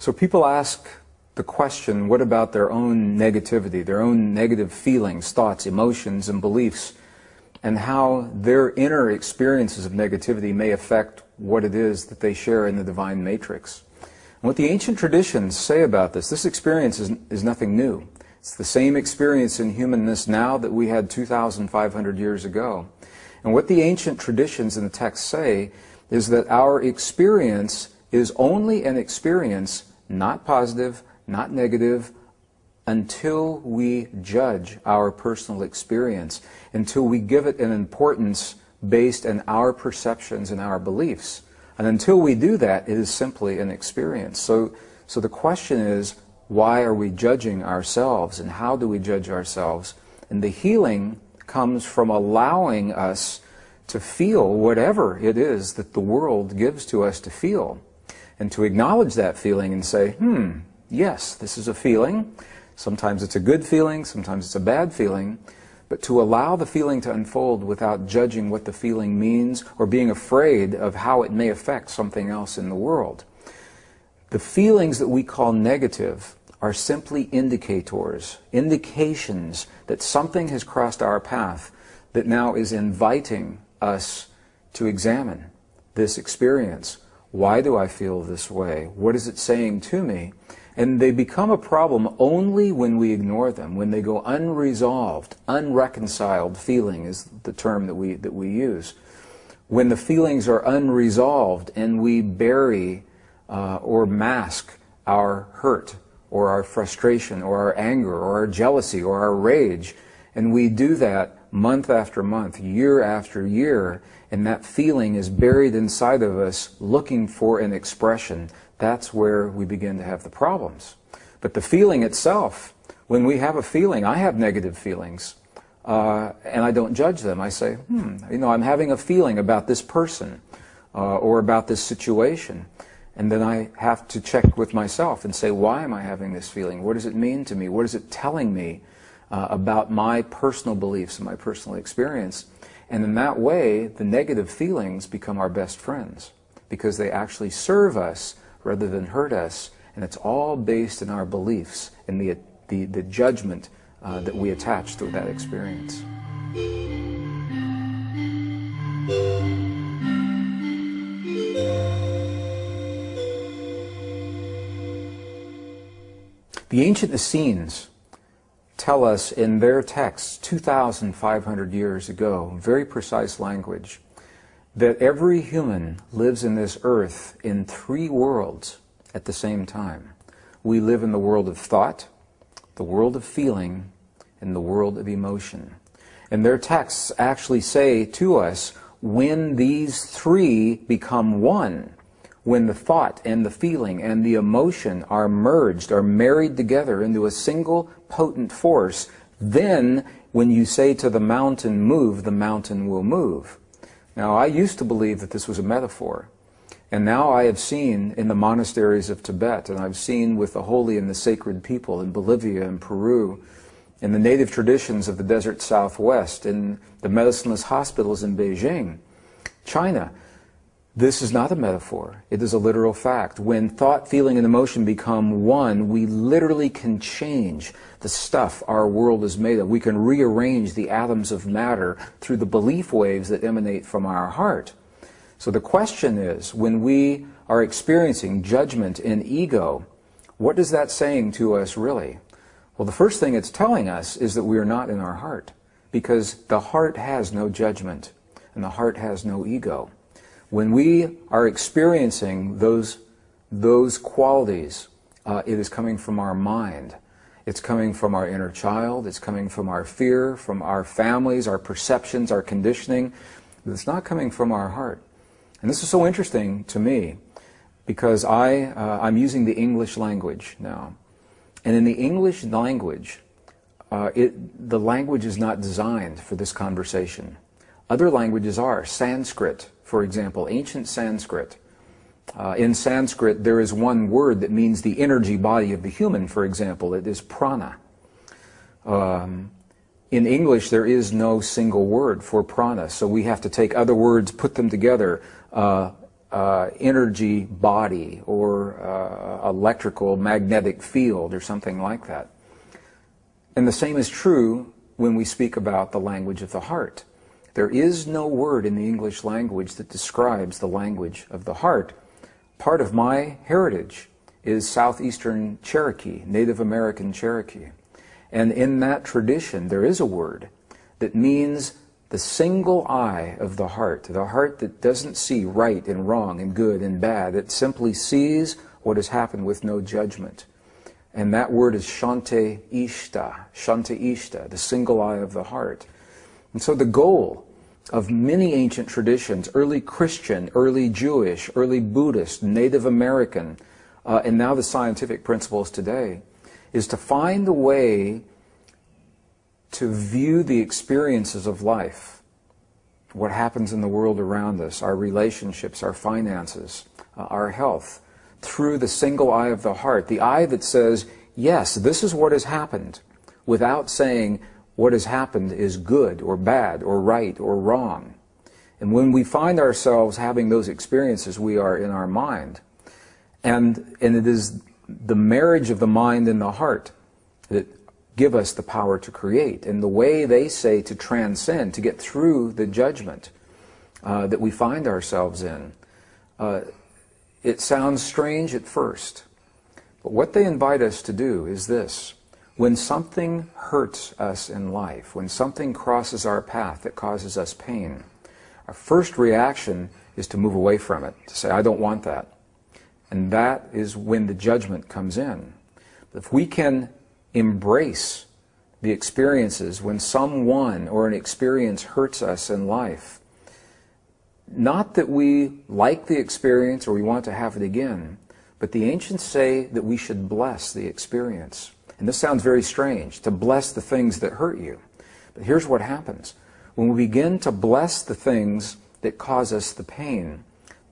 So people ask the question, what about their own negativity, their own negative feelings, thoughts, emotions, and beliefs, and how their inner experiences of negativity may affect what it is that they share in the divine matrix. And what the ancient traditions say about this experience is nothing new. It's the same experience in humanness now that we had 2,500 years ago. And what the ancient traditions in the text say is that our experience is only an experience, not positive, not negative, until we judge our personal experience, until we give it an importance based on our perceptions and our beliefs. And until we do that, it is simply an experience. So the question is, why are we judging ourselves, and how do we judge ourselves? And the healing comes from allowing us to feel whatever it is that the world gives to us to feel, and to acknowledge that feeling and say, yes, this is a feeling. Sometimes it's a good feeling, sometimes it's a bad feeling, but to allow the feeling to unfold without judging what the feeling means or being afraid of how it may affect something else in the world. The feelings that we call negative are simply indicators, indications that something has crossed our path that now is inviting us to examine this experience. Why do I feel this way? What is it saying to me? And they become a problem only when we ignore them, when they go unresolved, unreconciled feeling is the term that we use. When the feelings are unresolved and we bury or mask our hurt or our frustration or our anger or our jealousy or our rage, and we do that month after month, year after year, and that feeling is buried inside of us looking for an expression, that's where we begin to have the problems. But the feeling itself, when we have a feeling, I have negative feelings, and I don't judge them. I say, I'm having a feeling about this person or about this situation. And then I have to check with myself and say, why am I having this feeling? What does it mean to me? What is it telling me about my personal beliefs and my personal experience? And in that way, the negative feelings become our best friends, because they actually serve us rather than hurt us, and it's all based in our beliefs and the judgment that we attach to that experience. The ancient Essenes tell us in their texts 2,500 years ago, very precise language, that every human lives in this earth in three worlds at the same time. We live in the world of thought, the world of feeling, and the world of emotion. And their texts actually say to us, when these three become one, when the thought and the feeling and the emotion are merged, are married together into a single potent force, then when you say to the mountain, move, the mountain will move. Now, I used to believe that this was a metaphor, and now I have seen in the monasteries of Tibet, and I've seen with the holy and the sacred people in Bolivia and Peru, in the native traditions of the desert Southwest, in the medicineless hospitals in Beijing, China. This is not a metaphor. It is a literal fact. When thought, feeling, and emotion become one, we literally can change the stuff our world is made of. We can rearrange the atoms of matter through the belief waves that emanate from our heart. So the question is, when we are experiencing judgment and ego, what is that saying to us really? Well, the first thing it's telling us is that we are not in our heart, because the heart has no judgment and the heart has no ego. When we are experiencing those qualities, it is coming from our mind. It's coming from our inner child. It's coming from our fear, from our families, our perceptions, our conditioning. But it's not coming from our heart. And this is so interesting to me, because I'm using the English language now. And in the English language, the language is not designed for this conversation. Other languages are. Sanskrit, for example, ancient Sanskrit. In Sanskrit, there is one word that means the energy body of the human, for example. It is prana. In English, there is no single word for prana, so we have to take other words, put them together. energy body or electrical magnetic field or something like that. And the same is true when we speak about the language of the heart. There is no word in the English language that describes the language of the heart. Part of my heritage is Southeastern Cherokee, Native American Cherokee. And in that tradition, there is a word that means the single eye of the heart that doesn't see right and wrong and good and bad. It simply sees what has happened with no judgment. And that word is Shante Ishta, the single eye of the heart. And so the goal of many ancient traditions, early Christian, early Jewish, early Buddhist, Native American, and now the scientific principles today, is to find a way to view the experiences of life, what happens in the world around us, our relationships, our finances, our health, through the single eye of the heart, the eye that says, yes, this is what has happened, without saying what has happened is good or bad or right or wrong. And when we find ourselves having those experiences, we are in our mind. And it is the marriage of the mind and the heart that give us the power to create. And the way they say to transcend, to get through the judgment that we find ourselves in, it sounds strange at first. But what they invite us to do is this. When something hurts us in life, when something crosses our path that causes us pain, our first reaction is to move away from it, to say, I don't want that. And that is when the judgment comes in. But if we can embrace the experiences when someone or an experience hurts us in life, not that we like the experience or we want to have it again, but the ancients say that we should bless the experience. And this sounds very strange, to bless the things that hurt you. But here's what happens. When we begin to bless the things that cause us the pain,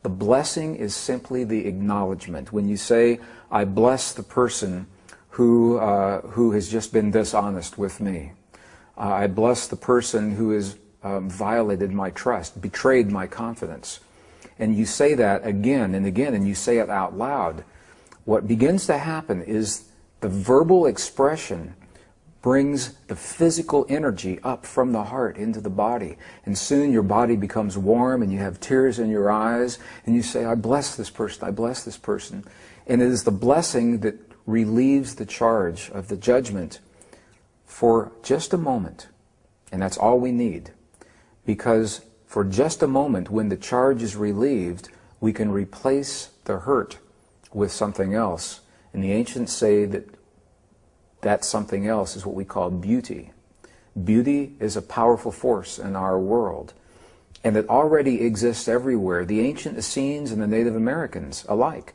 the blessing is simply the acknowledgement. When you say, I bless the person who has just been dishonest with me. I bless the person who has violated my trust, betrayed my confidence. And you say that again and again, and you say it out loud. What begins to happen is the verbal expression brings the physical energy up from the heart into the body. And soon your body becomes warm and you have tears in your eyes and you say, I bless this person, I bless this person. And it is the blessing that relieves the charge of the judgment for just a moment. And that's all we need. Because for just a moment, when the charge is relieved, we can replace the hurt with something else. And the ancients say that that something else is what we call beauty. Beauty is a powerful force in our world, and it already exists everywhere. The ancient Essenes and the Native Americans alike.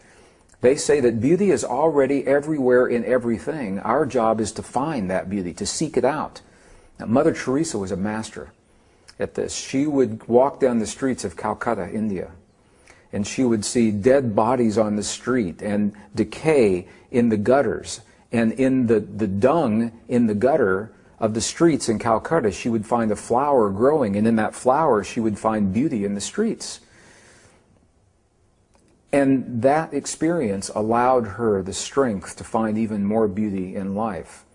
They say that beauty is already everywhere in everything. Our job is to find that beauty, to seek it out. Now, Mother Teresa was a master at this. She would walk down the streets of Calcutta, India, and she would see dead bodies on the street and decay in the gutters. And in the dung in the gutter of the streets in Calcutta, she would find a flower growing, and in that flower she would find beauty in the streets. And that experience allowed her the strength to find even more beauty in life.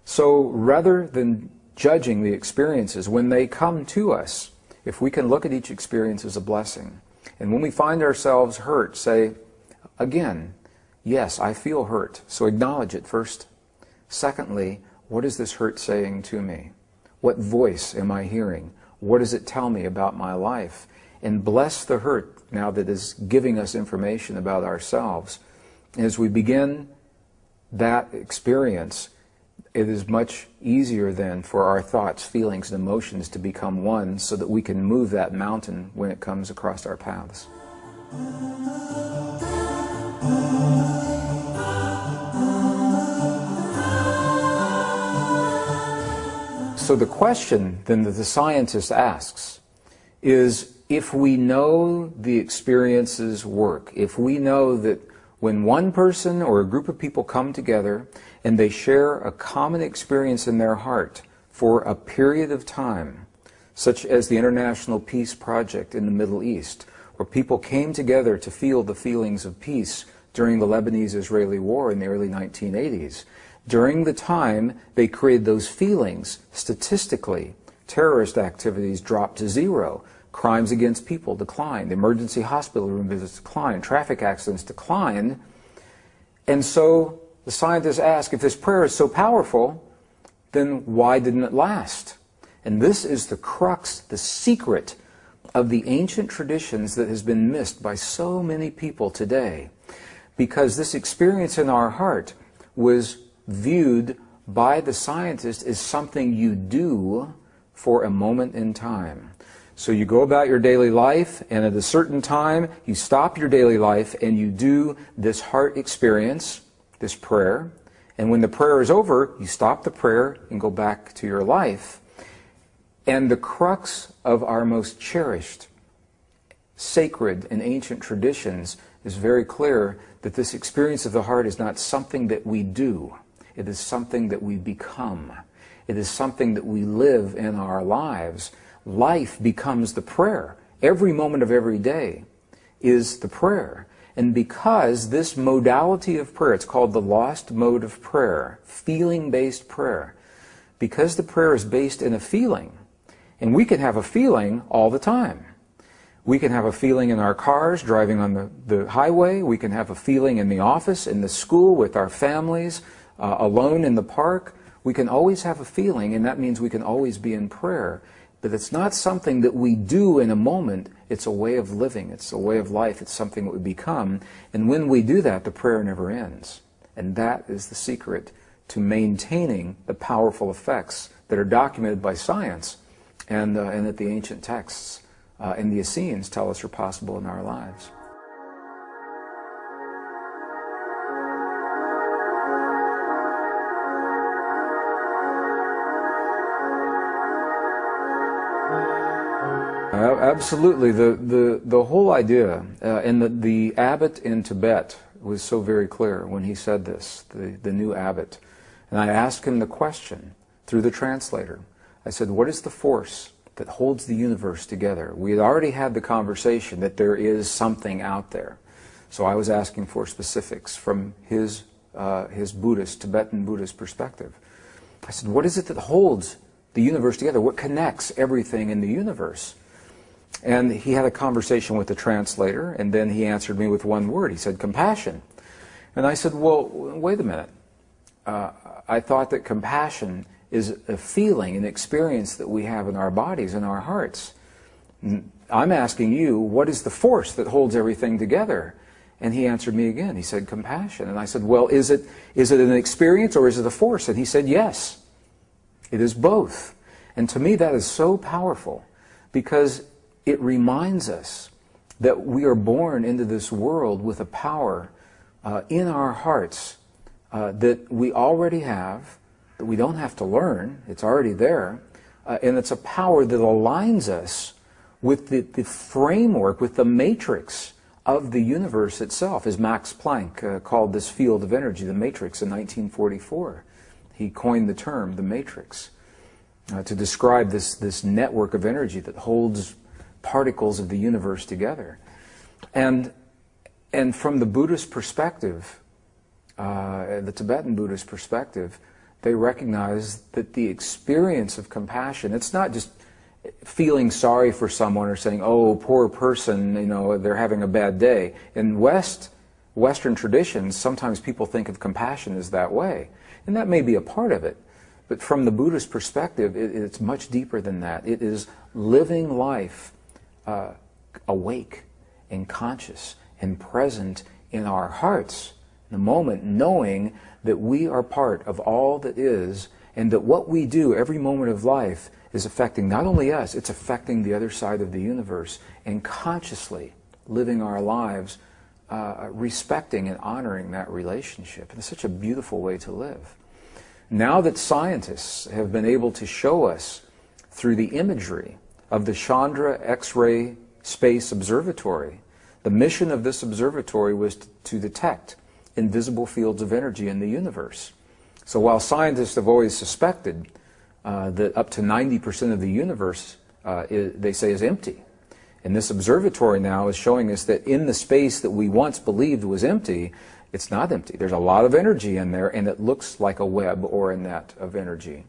So rather than judging the experiences, when they come to us, if we can look at each experience as a blessing, and when we find ourselves hurt, say, again, yes, I feel hurt, so acknowledge it first. Secondly, what is this hurt saying to me? What voice am I hearing? What does it tell me about my life? And bless the hurt now that is giving us information about ourselves. And as we begin that experience, it is much easier then for our thoughts, feelings, and emotions to become one so that we can move that mountain when it comes across our paths. So the question then that the scientist asks is, if we know the experiences work, if we know that when one person or a group of people come together and they share a common experience in their heart for a period of time, such as the International Peace Project in the Middle East, where people came together to feel the feelings of peace during the Lebanese-Israeli War in the early 1980s. During the time they created those feelings, statistically, terrorist activities dropped to zero. Crimes against people declined. Emergency hospital room visits declined. Traffic accidents declined. And so the scientists ask, if this prayer is so powerful, then why didn't it last? And this is the crux, the secret of the ancient traditions that has been missed by so many people today. Because this experience in our heart was viewed by the scientist as something you do for a moment in time. So you go about your daily life, and at a certain time, you stop your daily life and you do this heart experience, this prayer. And when the prayer is over, you stop the prayer and go back to your life. And the crux of our most cherished, sacred, and ancient traditions is very clear that this experience of the heart is not something that we do. It is something that we become. It is something that we live in our lives. Life becomes the prayer. Every moment of every day is the prayer. And because this modality of prayer, it's called the lost mode of prayer, feeling-based prayer, because the prayer is based in a feeling, and we can have a feeling all the time. We can have a feeling in our cars, driving on the highway. We can have a feeling in the office, in the school, with our families, alone in the park. We can always have a feeling, and that means we can always be in prayer. But it's not something that we do in a moment. It's a way of living. It's a way of life. It's something that we become. And when we do that, the prayer never ends. And that is the secret to maintaining the powerful effects that are documented by science and that the ancient texts and the Essenes tell us are possible in our lives. Absolutely. The whole idea, and the abbot in Tibet was so very clear when he said this, the new abbot. And I asked him the question through the translator. I said, what is the force that holds the universe together? We had already had the conversation that there is something out there. So I was asking for specifics from his Buddhist, Tibetan Buddhist perspective. I said, what is it that holds the universe together? What connects everything in the universe? And he had a conversation with the translator, and then he answered me with one word. He said, compassion. And I said, well, wait a minute. I thought that compassion is a feeling, an experience that we have in our bodies, in our hearts. I'm asking you, what is the force that holds everything together? And he answered me again. He said, compassion. And I said, well, is it an experience or is it a force? And he said, yes, it is both. And to me, that is so powerful because it reminds us that we are born into this world with a power in our hearts that we already have, that we don't have to learn. It's already there. And it's a power that aligns us with the framework, with the matrix of the universe itself, as Max Planck called this field of energy, the matrix, in 1944. He coined the term, the matrix, to describe this network of energy that holds particles of the universe together. And from the Buddhist perspective, the Tibetan Buddhist perspective, they recognize that the experience of compassion, it's not just feeling sorry for someone or saying, oh, poor person, you know, they're having a bad day. In Western traditions, sometimes people think of compassion as that way. And that may be a part of it. But from the Buddhist perspective, it's much deeper than that. It is living life awake and conscious and present in our hearts in the moment, knowing that we are part of all that is, and that what we do every moment of life is affecting not only us, it's affecting the other side of the universe, and consciously living our lives respecting and honoring that relationship. And it's such a beautiful way to live. Now that scientists have been able to show us through the imagery of the Chandra X-ray Space Observatory, the mission of this observatory was to detect invisible fields of energy in the universe. So while scientists have always suspected that up to 90% of the universe, they say, is empty, And this observatory now is showing us that in the space that we once believed was empty, it's not empty. There's a lot of energy in there, and it looks like a web or a net of energy.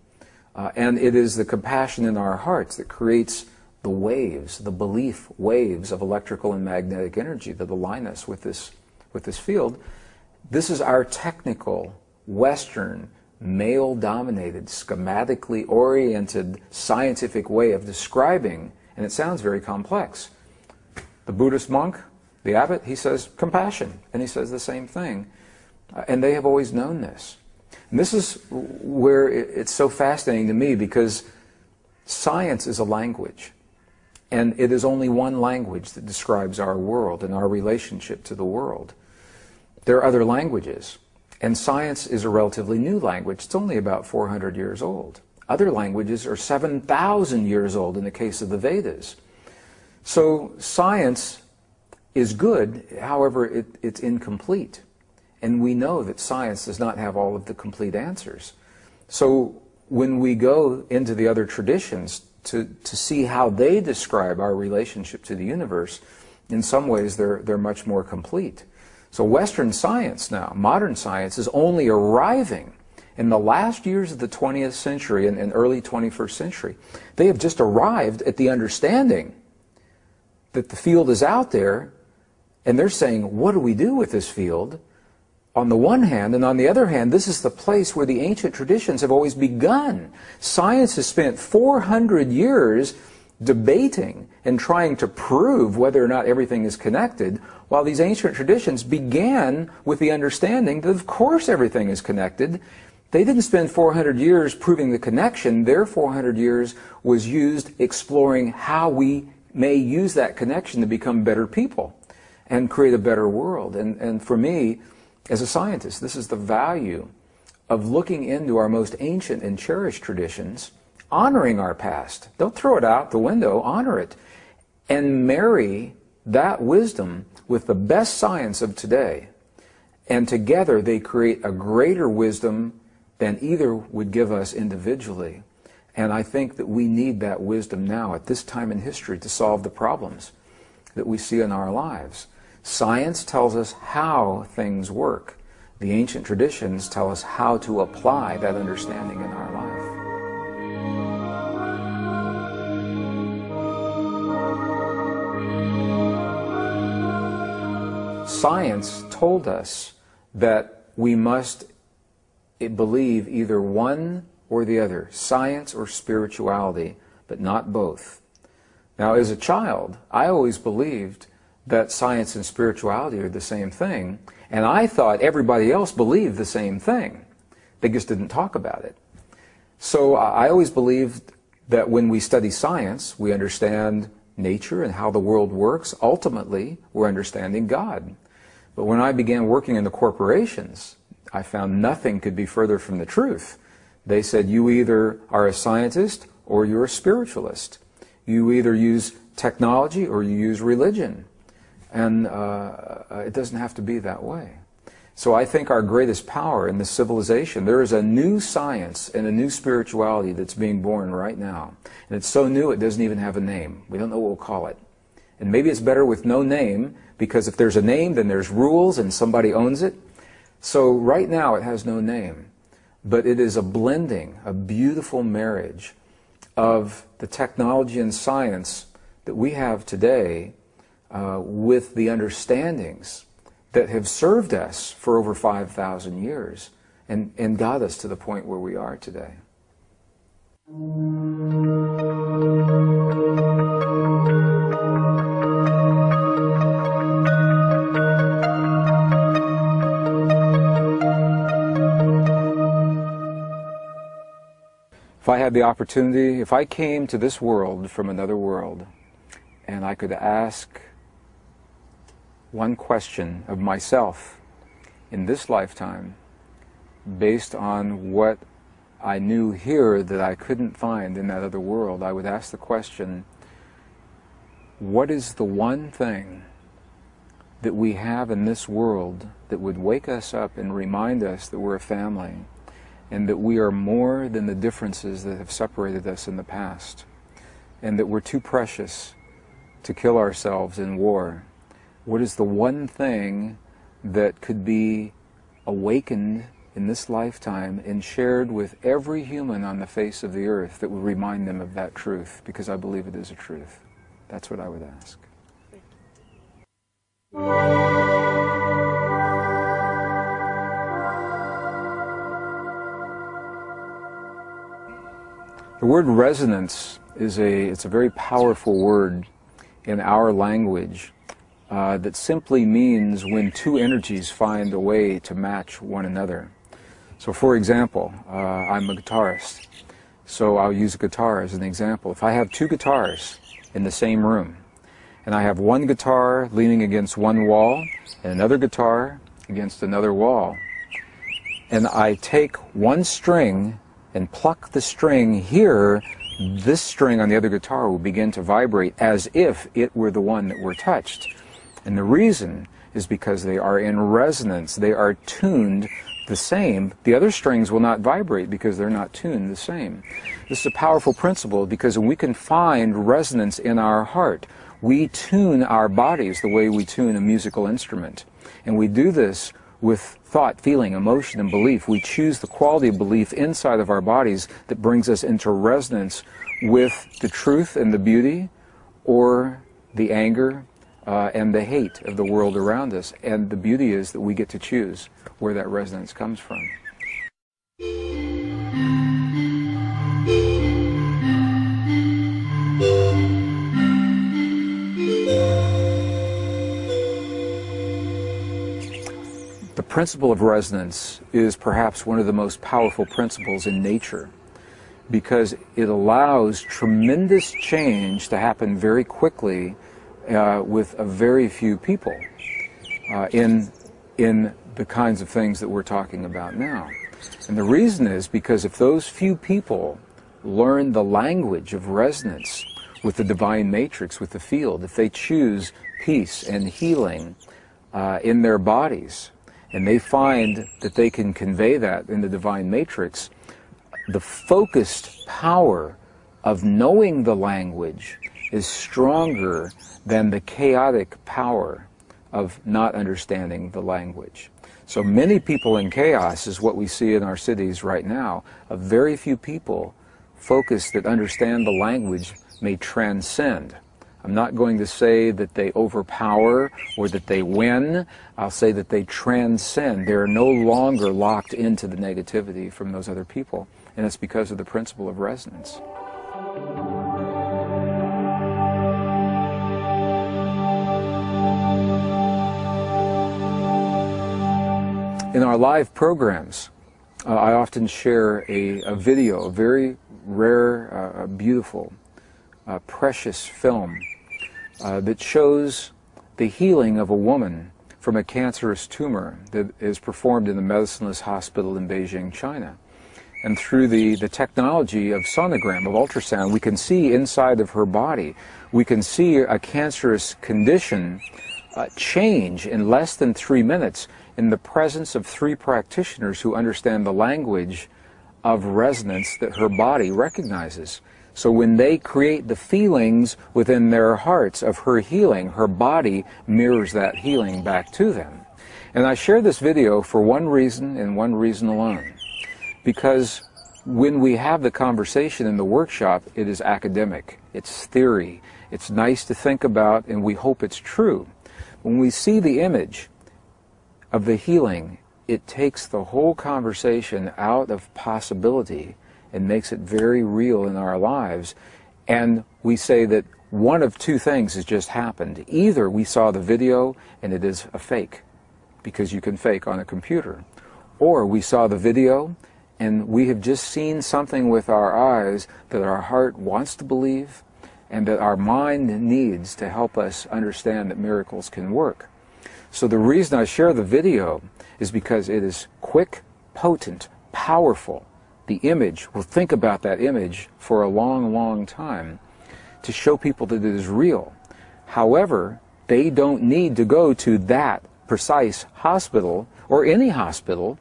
And it is the compassion in our hearts that creates the waves, the belief waves of electrical and magnetic energy that align us with this field. This is our technical, Western, male-dominated, schematically oriented, scientific way of describing, and it sounds very complex. The Buddhist monk, the abbot, he says compassion, and he says the same thing. And they have always known this. And this is where it's so fascinating to me, because science is a language. And it is only one language that describes our world and our relationship to the world. There are other languages. And science is a relatively new language. It's only about 400 years old. Other languages are 7,000 years old in the case of the Vedas. So science is good, however, it's incomplete. And we know that science does not have all of the complete answers. So when we go into the other traditions to see how they describe our relationship to the universe, in some ways they're much more complete. So Western science now, modern science, is only arriving in the last years of the 20th century and early 21st century. They have just arrived at the understanding that the field is out there, and they're saying, what do we do with this field? On the one hand, and on the other hand, this is the place where the ancient traditions have always begun. Science has spent 400 years debating and trying to prove whether or not everything is connected, while these ancient traditions began with the understanding that of course everything is connected. They didn't spend 400 years proving the connection. Their 400 years was used exploring how we may use that connection to become better people and create a better world. And for me, as a scientist, this is the value of looking into our most ancient and cherished traditions, honoring our past. Don't throw it out the window, honor it, and marry that wisdom with the best science of today. And together they create a greater wisdom than either would give us individually. And I think that we need that wisdom now at this time in history to solve the problems that we see in our lives. Science tells us how things work. The ancient traditions tell us how to apply that understanding in our life. Science told us that we must believe either one or the other, science or spirituality, but not both. Now, as a child, I always believed that science and spirituality are the same thing, and I thought everybody else believed the same thing. They just didn't talk about it. So I always believed that when we study science, we understand nature and how the world works. Ultimately, we're understanding God. But when I began working in the corporations, I found nothing could be further from the truth. They said, you either are a scientist or you're a spiritualist. You either use technology or you use religion. And it doesn't have to be that way. So I think our greatest power in this civilization, there is a new science and a new spirituality that's being born right now. And it's so new it doesn't even have a name. We don't know what we'll call it. And maybe it's better with no name, because if there's a name, then there's rules and somebody owns it. So right now it has no name. But it is a blending, a beautiful marriage of the technology and science that we have today with the understandings that have served us for over 5,000 years and got us to the point where we are today. If I had the opportunity, if I came to this world from another world, and I could ask one question of myself in this lifetime, based on what I knew here that I couldn't find in that other world, I would ask the question, what is the one thing that we have in this world that would wake us up and remind us that we're a family, and that we are more than the differences that have separated us in the past, and that we're too precious to kill ourselves in war? What is the one thing that could be awakened in this lifetime and shared with every human on the face of the earth that would remind them of that truth? Because I believe it is a truth. That's what I would ask. The word resonance it's a very powerful word in our language that simply means when two energies find a way to match one another. So for example, I'm a guitarist, so I'll use a guitar as an example. If I have two guitars in the same room, and I have one guitar leaning against one wall and another guitar against another wall, and I take one string and pluck the string here, this string on the other guitar will begin to vibrate as if it were the one that were touched. And the reason is because they are in resonance. They are tuned the same. The other strings will not vibrate because they're not tuned the same. This is a powerful principle because when we can find resonance in our heart, we tune our bodies the way we tune a musical instrument. And we do this with thought, feeling, emotion, and belief. We choose the quality of belief inside of our bodies that brings us into resonance with the truth and the beauty, or the anger and the hate of the world around us. And the beauty is that we get to choose where that resonance comes from. The principle of resonance is perhaps one of the most powerful principles in nature because it allows tremendous change to happen very quickly with a very few people in the kinds of things that we're talking about now. And the reason is because if those few people learn the language of resonance with the divine matrix, with the field, if they choose peace and healing in their bodies, and they find that they can convey that in the divine matrix, the focused power of knowing the language is stronger than the chaotic power of not understanding the language. So many people in chaos is what we see in our cities right now. A very few people focused that understand the language may transcend. I'm not going to say that they overpower or that they win. I'll say that they transcend. They're no longer locked into the negativity from those other people. And it's because of the principle of resonance. In our live programs, I often share a video, a very rare, beautiful, precious film that shows the healing of a woman from a cancerous tumor that is performed in the medicineless hospital in Beijing, China. And through the technology of sonogram, of ultrasound, we can see inside of her body, we can see a cancerous condition change in less than 3 minutes in the presence of 3 practitioners who understand the language of resonance that her body recognizes. So when they create the feelings within their hearts of her healing, her body mirrors that healing back to them. And I share this video for one reason and one reason alone. Because when we have the conversation in the workshop, it is academic, it's theory, it's nice to think about, and we hope it's true. When we see the image of the healing, it takes the whole conversation out of possibility and makes it very real in our lives. And we say that one of 2 things has just happened. Either we saw the video and it is a fake, because you can fake on a computer, or we saw the video and we have just seen something with our eyes that our heart wants to believe and that our mind needs to help us understand that miracles can work. So the reason I share the video is because it is quick, potent, powerful. The image, we'll think about that image for a long, long time to show people that it is real. However, they don't need to go to that precise hospital or any hospital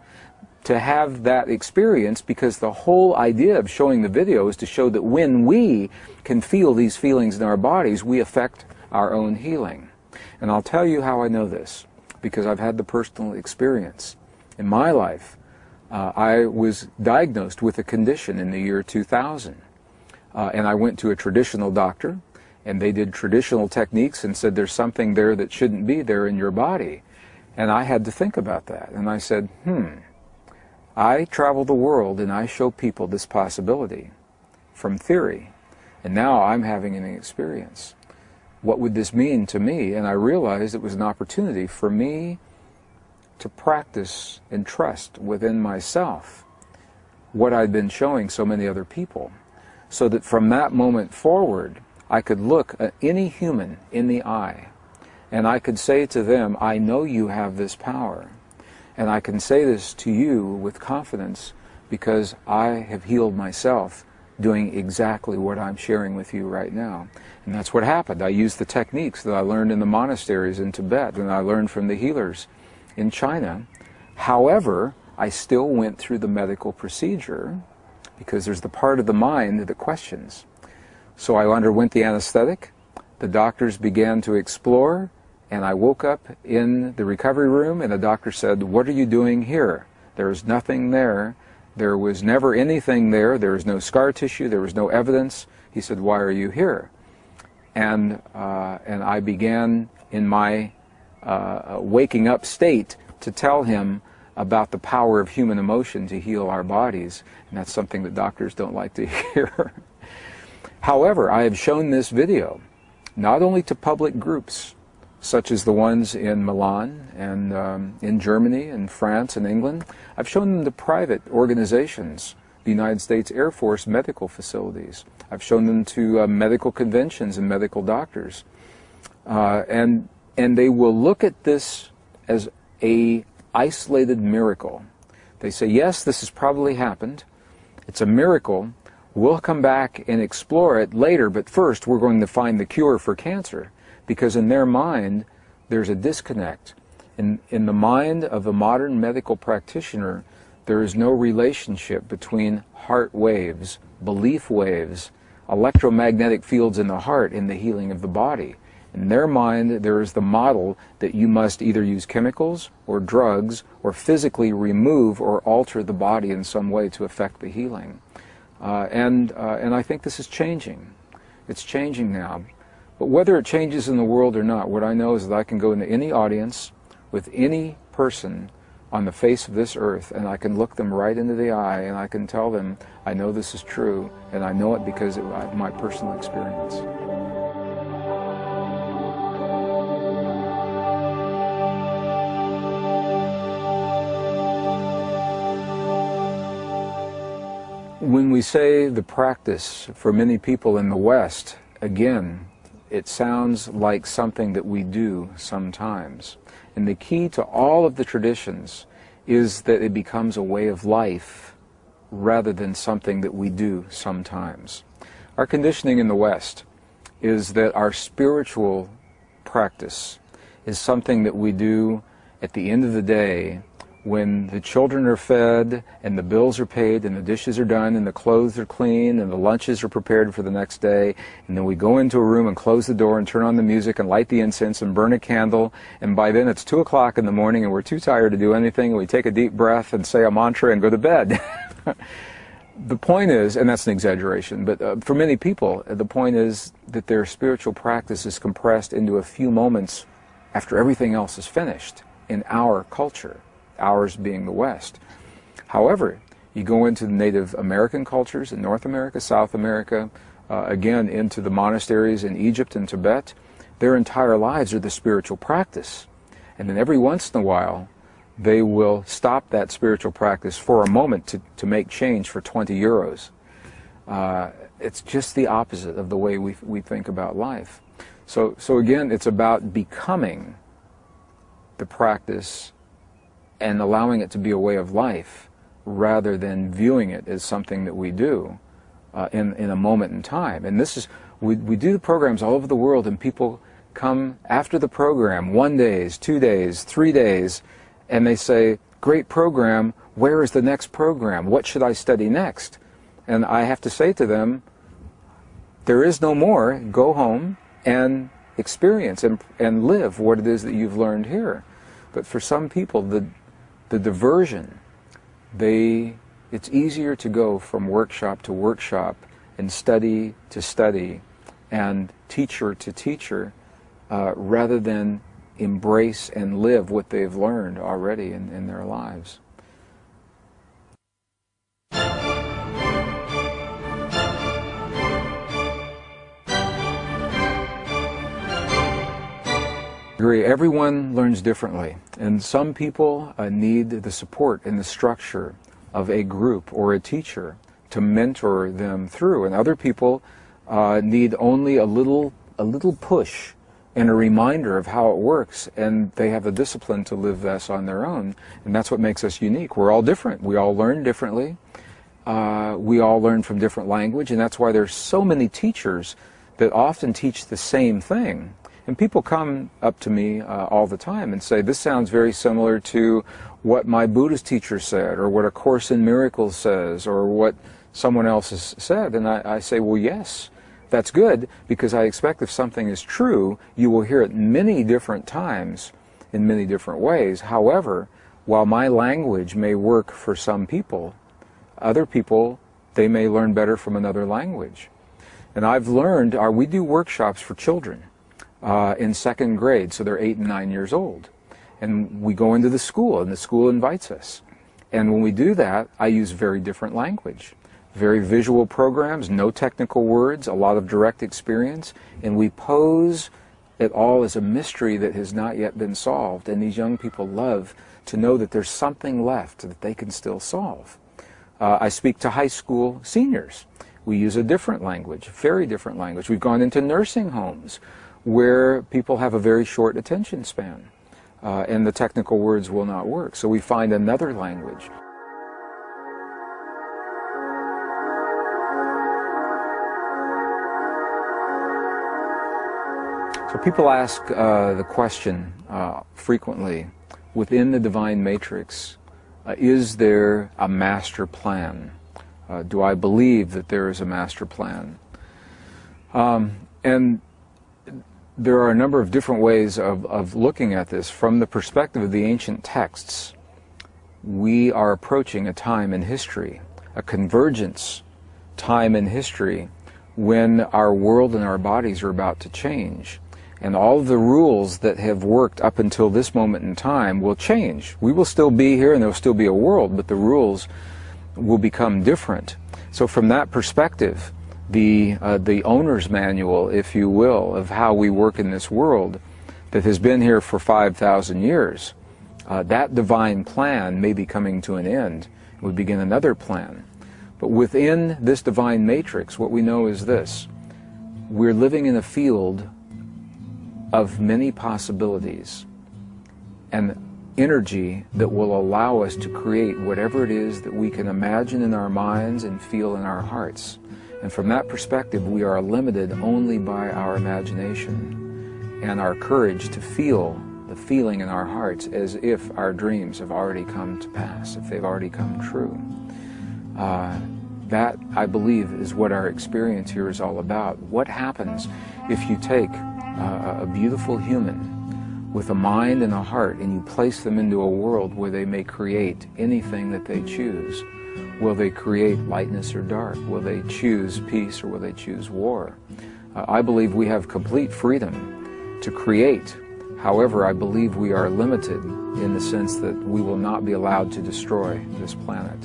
to have that experience, because the whole idea of showing the video is to show that when we can feel these feelings in our bodies, we affect our own healing. And I'll tell you how I know this, because I've had the personal experience. In my life, I was diagnosed with a condition in the year 2000. And I went to a traditional doctor, and they did traditional techniques and said there's something there that shouldn't be there in your body. And I had to think about that. And I said, I travel the world and I show people this possibility from theory. And now I'm having an experience. What would this mean to me? And I realized it was an opportunity for me to practice and trust within myself what I'd been showing so many other people, so that from that moment forward, I could look at any human in the eye, and I could say to them, I know you have this power, and I can say this to you with confidence because I have healed myself doing exactly what I'm sharing with you right now. And that's what happened. I used the techniques that I learned in the monasteries in Tibet and I learned from the healers in China. However, I still went through the medical procedure because there's the part of the mind that questions. So I underwent the anesthetic, the doctors began to explore, and I woke up in the recovery room and the doctor said, "What are you doing here? There's nothing there. There was never anything there. There was no scar tissue. There was no evidence." He said, "Why are you here?" And I began in my waking up state to tell him about the power of human emotion to heal our bodies. And that's something that doctors don't like to hear. However, I have shown this video not only to public groups, such as the ones in Milan and in Germany and France and England. I've shown them to private organizations, the United States Air Force medical facilities. I've shown them to medical conventions and medical doctors. And they will look at this as a isolated miracle. They say, yes, this has probably happened. It's a miracle. We'll come back and explore it later, but first we're going to find the cure for cancer. Because in their mind, there's a disconnect. In the mind of a modern medical practitioner, there is no relationship between heart waves, belief waves, electromagnetic fields in the heart and the healing of the body. In their mind, there is the model that you must either use chemicals or drugs or physically remove or alter the body in some way to affect the healing. And I think this is changing. It's changing now. But whether it changes in the world or not, what I know is that I can go into any audience with any person on the face of this earth, and I can look them right into the eye, and I can tell them, I know this is true, and I know it because of my personal experience. When we say the practice for many people in the West, again, it sounds like something that we do sometimes. And the key to all of the traditions is that it becomes a way of life rather than something that we do sometimes. Our conditioning in the West is that our spiritual practice is something that we do at the end of the day when the children are fed and the bills are paid and the dishes are done and the clothes are clean and the lunches are prepared for the next day, and then we go into a room and close the door and turn on the music and light the incense and burn a candle, and by then it's 2 o'clock in the morning and we're too tired to do anything, and we take a deep breath and say a mantra and go to bed. The point is, and that's an exaggeration, but for many people the point is that their spiritual practice is compressed into a few moments after everything else is finished in our culture. Ours being the West. However, you go into the Native American cultures in North America, South America, again into the monasteries in Egypt and Tibet, their entire lives are the spiritual practice. And then every once in a while, they will stop that spiritual practice for a moment to make change for 20 euros. It's just the opposite of the way we think about life. So again, it's about becoming the practice and allowing it to be a way of life rather than viewing it as something that we do in a moment in time. And this is, we do the programs all over the world, and people come after the program 1 day, 2 days, 3 days, and they say, great program, where is the next program? What should I study next? And I have to say to them, there is no more. Go home and experience and live what it is that you've learned here. But for some people, the diversion, it's easier to go from workshop to workshop and study to study and teacher to teacher rather than embrace and live what they've learned already in their lives. Everyone learns differently, and some people need the support and the structure of a group or a teacher to mentor them through, and other people need only a little push and a reminder of how it works, and they have the discipline to live this on their own, and that's what makes us unique. We're all different. We all learn differently. We all learn from different language, and that's why there's so many teachers that often teach the same thing. And people come up to me all the time and say, this sounds very similar to what my Buddhist teacher said, or what A Course in Miracles says, or what someone else has said. And I say, well, yes, that's good, because I expect if something is true, you will hear it many different times in many different ways. However, while my language may work for some people, other people, they may learn better from another language. And I've learned, we do workshops for children in second grade, so they're 8 and 9 years old. And we go into the school, and the school invites us. And when we do that, I use very different language. Very visual programs, no technical words, a lot of direct experience, and we pose it all as a mystery that has not yet been solved. And these young people love to know that there's something left that they can still solve. I speak to high school seniors. We use a different language, very different language. We've gone into nursing homes where people have a very short attention span, and the technical words will not work. So we find another language. So people ask the question frequently, within the divine matrix, is there a master plan? Do I believe that there is a master plan? And there are a number of different ways of looking at this. From the perspective of the ancient texts, we are approaching a time in history, a convergence time in history, when our world and our bodies are about to change. And all of the rules that have worked up until this moment in time will change. We will still be here and there will still be a world, but the rules will become different. So from that perspective, the owner's manual, if you will, of how we work in this world that has been here for 5,000 years, that divine plan may be coming to an end. We begin another plan. But within this divine matrix, what we know is this: we're living in a field of many possibilities and energy that will allow us to create whatever it is that we can imagine in our minds and feel in our hearts. And from that perspective, we are limited only by our imagination and our courage to feel the feeling in our hearts as if our dreams have already come to pass, if they've already come true. That, I believe, is what our experience here is all about. What happens if you take a beautiful human with a mind and a heart and you place them into a world where they may create anything that they choose? Will they create lightness or dark? Will they choose peace or will they choose war? I believe we have complete freedom to create. However, I believe we are limited in the sense that we will not be allowed to destroy this planet,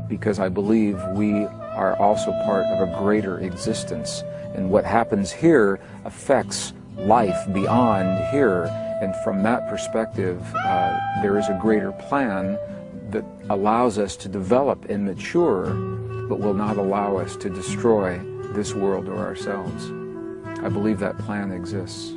because I believe we are also part of a greater existence, and what happens here affects life beyond here. And from that perspective, there is a greater plan that allows us to develop and mature, but will not allow us to destroy this world or ourselves. I believe that plan exists.